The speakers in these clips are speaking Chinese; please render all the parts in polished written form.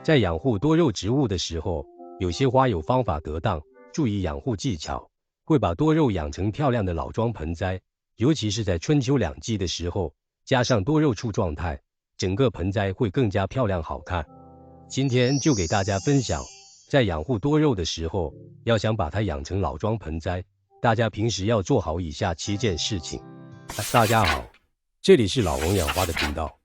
在养护多肉植物的时候，有些花友方法得当，注意养护技巧，会把多肉养成漂亮的老桩盆栽，尤其是在春秋两季的时候，加上多肉处状态，整个盆栽会更加漂亮好看。今天就给大家分享，在养护多肉的时候，要想把它养成老桩盆栽，大家平时要做好以下7件事情。大家好，这里是老王养花的频道。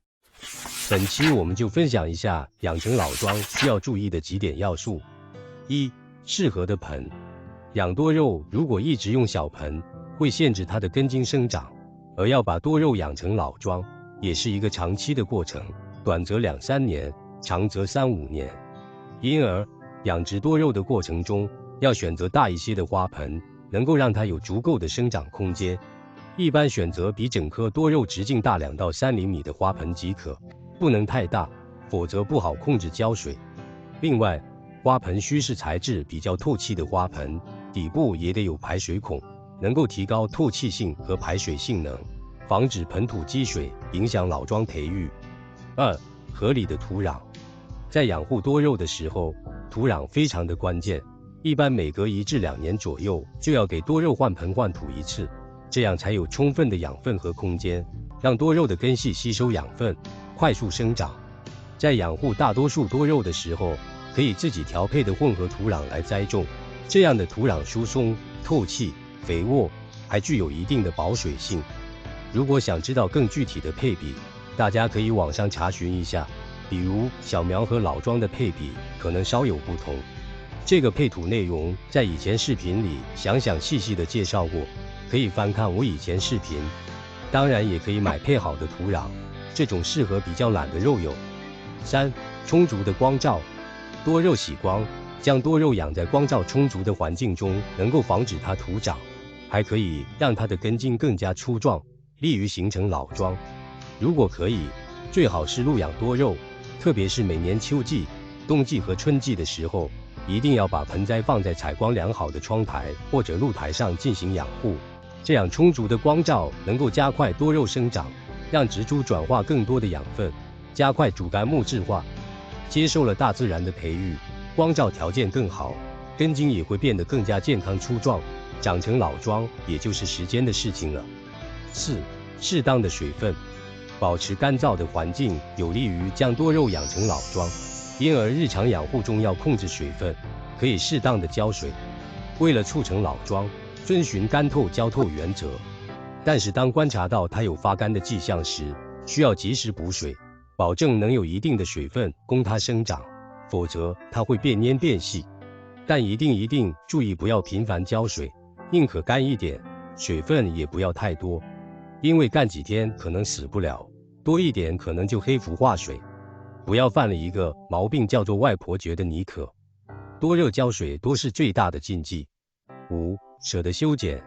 本期我们就分享一下养成老桩需要注意的几点要素。1. 适合的盆。养多肉如果一直用小盆，会限制它的根茎生长，而要把多肉养成老桩，也是一个长期的过程，短则2-3年，长则3-5年。因而，养殖多肉的过程中，要选择大一些的花盆，能够让它有足够的生长空间。一般选择比整棵多肉直径大2到3厘米的花盆即可，不能太大，否则不好控制浇水。另外，花盆需是材质比较透气的花盆，底部也得有排水孔，能够提高透气性和排水性能，防止盆土积水影响老桩培育。2. 合理的土壤。在养护多肉的时候，土壤非常的关键，一般每隔1至2年左右就要给多肉换盆换土一次，这样才有充分的养分和空间，让多肉的根系吸收养分，快速生长。在养护大多数多肉的时候，可以自己调配的混合土壤来栽种，这样的土壤疏松、透气、肥沃，还具有一定的保水性。如果想知道更具体的配比，大家可以网上查询一下，比如小苗和老桩的配比可能稍有不同。这个配土内容在以前视频里详细的介绍过，可以翻看我以前视频。当然也可以买配好的土壤，这种适合比较懒的肉友。3. 充足的光照。多肉喜光，将多肉养在光照充足的环境中，能够防止它徒长，还可以让它的根茎更加粗壮，利于形成老桩。如果可以，最好是露养多肉，特别是每年秋季、冬季和春季的时候，一定要把盆栽放在采光良好的窗台或者露台上进行养护，这样充足的光照能够加快多肉生长，让植株转化更多的养分，加快主干木质化。接受了大自然的培育，光照条件更好，根茎也会变得更加健康粗壮，长成老桩也就是时间的事情了。4. 适当的水分。保持干燥的环境有利于将多肉养成老桩，因而日常养护中要控制水分，可以适当的浇水。为了促成老桩，遵循干透浇透原则，但是当观察到它有发干的迹象时，需要及时补水，保证能有一定的水分供它生长，否则它会变蔫变细。但一定注意不要频繁浇水，宁可干一点，水分也不要太多，因为干几天可能死不了，多一点可能就黑氟化水。不要犯了一个毛病，叫做外婆觉得你渴。多肉浇水多是最大的禁忌。5. 舍得修剪。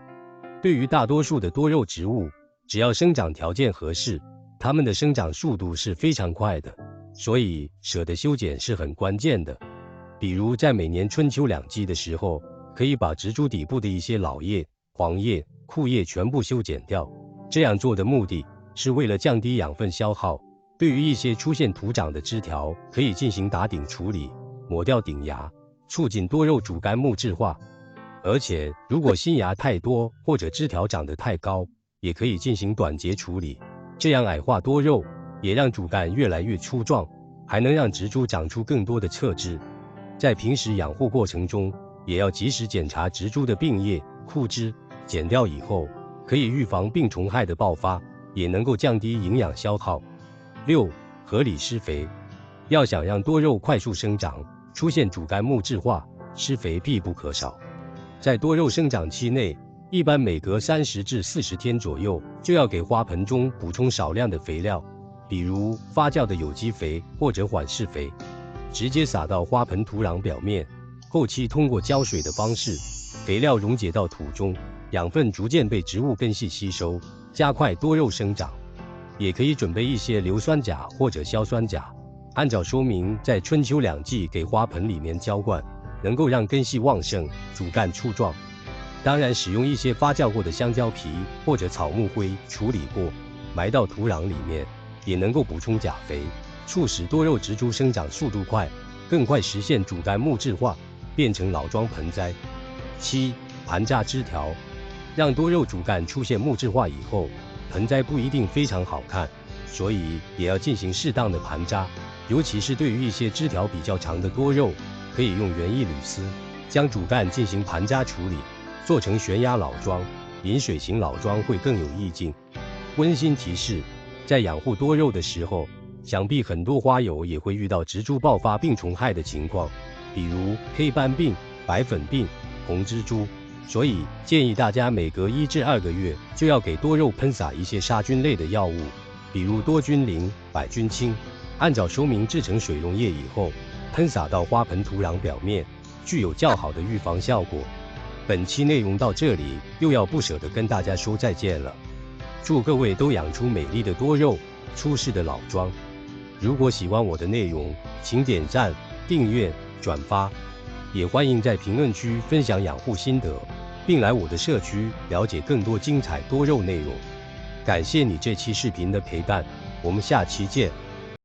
对于大多数的多肉植物，只要生长条件合适，它们的生长速度是非常快的，所以舍得修剪是很关键的。比如在每年春秋两季的时候，可以把植株底部的一些老叶、黄叶、枯叶全部修剪掉。这样做的目的是为了降低养分消耗，对于一些出现徒长的枝条，可以进行打顶处理，抹掉顶芽，促进多肉主干木质化。而且如果新芽太多或者枝条长得太高，也可以进行短节处理，这样矮化多肉，也让主干越来越粗壮，还能让植株长出更多的侧枝。在平时养护过程中，也要及时检查植株的病叶、枯枝，剪掉以后可以预防病虫害的爆发，也能够降低营养消耗。6. 合理施肥。要想让多肉快速生长，出现主干木质化，施肥必不可少。在多肉生长期内，一般每隔30至40天左右，就要给花盆中补充少量的肥料，比如发酵的有机肥或者缓释肥，直接撒到花盆土壤表面。后期通过浇水的方式，肥料溶解到土中，养分逐渐被植物根系吸收，加快多肉生长。也可以准备一些硫酸钾或者硝酸钾，按照说明在春秋两季给花盆里面浇灌，能够让根系旺盛，主干粗壮。当然，使用一些发酵过的香蕉皮或者草木灰处理过，埋到土壤里面，也能够补充钾肥，促使多肉植株生长速度快。更快实现主干木质化，变成老桩盆栽。7. 盘扎枝条，让多肉主干出现木质化以后，盆栽不一定非常好看，所以也要进行适当的盘扎，尤其是对于一些枝条比较长的多肉，可以用园艺铝丝将主干进行盘扎处理，做成悬崖老桩、引水型老桩会更有意境。温馨提示，在养护多肉的时候，想必很多花友也会遇到植株爆发病虫害的情况，比如黑斑病、白粉病、红蜘蛛，所以建议大家每隔1至2个月就要给多肉喷洒一些杀菌类的药物，比如多菌灵、百菌清，按照说明制成水溶液以后，喷洒到花盆土壤表面，具有较好的预防效果。本期内容到这里，又要不舍得跟大家说再见了。祝各位都养出美丽的多肉，出世的老桩。如果喜欢我的内容，请点赞、订阅、转发，也欢迎在评论区分享养护心得，并来我的社区了解更多精彩多肉内容。感谢你这期视频的陪伴，我们下期见。